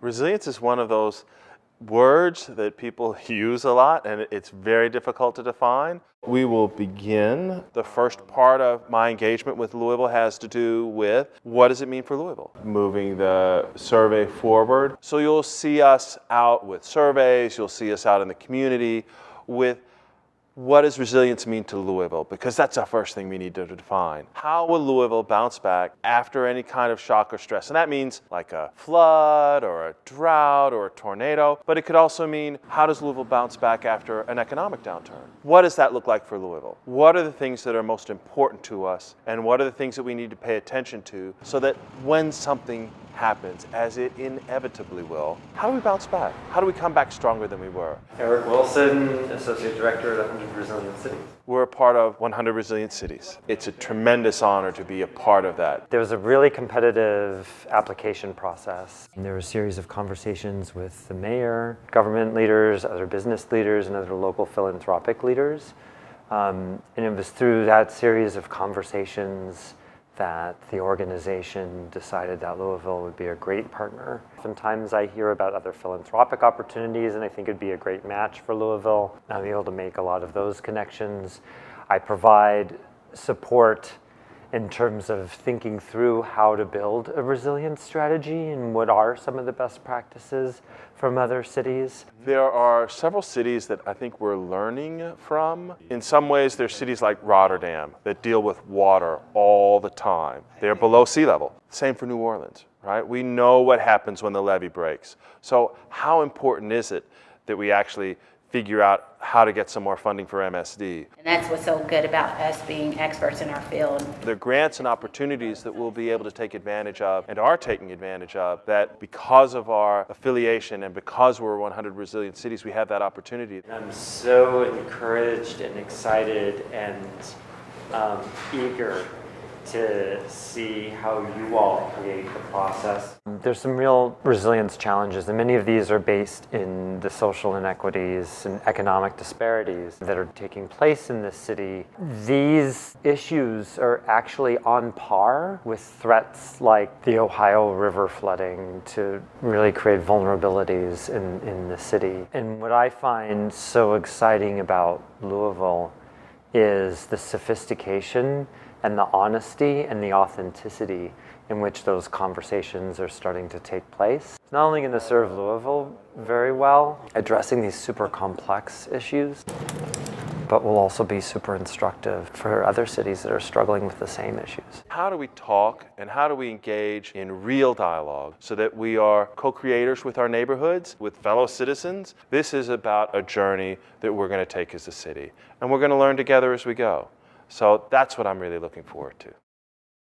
Resilience is one of those words that people use a lot, and it's very difficult to define. We will begin. The first part of my engagement with Louisville has to do with what does it mean for Louisville? Moving the survey forward. So you'll see us out with surveys, you'll see us out in the community with what does resilience mean to Louisville? Because that's the first thing we need to define. How will Louisville bounce back after any kind of shock or stress? And that means like a flood or a drought or a tornado, but it could also mean how does Louisville bounce back after an economic downturn? What does that look like for Louisville? What are the things that are most important to us, and what are the things that we need to pay attention to so that when something happens, as it inevitably will, how do we bounce back? How do we come back stronger than we were? Eric Wilson, Associate Director at 100 Resilient Cities. We're a part of 100 Resilient Cities. It's a tremendous honor to be a part of that. There was a really competitive application process. And there were a series of conversations with the mayor, government leaders, other business leaders, and other local philanthropic leaders. And it was through that series of conversations that the organization decided that Louisville would be a great partner. Oftentimes I hear about other philanthropic opportunities, and I think it'd be a great match for Louisville. I'm able to make a lot of those connections. I provide support in terms of thinking through how to build a resilience strategy and what are some of the best practices from other cities. There are several cities that I think we're learning from. In some ways, there's cities like Rotterdam that deal with water all the time. They're below sea level. Same for New Orleans, right? We know what happens when the levee breaks. So how important is it that we actually figure out how to get some more funding for MSD? And that's what's so good about us being experts in our field. There are grants and opportunities that we'll be able to take advantage of and are taking advantage of, that because of our affiliation and because we're 100 Resilient Cities, we have that opportunity. I'm so encouraged and excited and eager to see how you all create the process. There's some real resilience challenges, and many of these are based in the social inequities and economic disparities that are taking place in this city. These issues are actually on par with threats like the Ohio River flooding to really create vulnerabilities in the city. And what I find so exciting about Louisville is the sophistication and the honesty and the authenticity in which those conversations are starting to take place. It's not only going to serve Louisville very well, addressing these super complex issues, but will also be super instructive for other cities that are struggling with the same issues. How do we talk and how do we engage in real dialogue so that we are co-creators with our neighborhoods, with fellow citizens? This is about a journey that we're going to take as a city, and we're going to learn together as we go. So that's what I'm really looking forward to.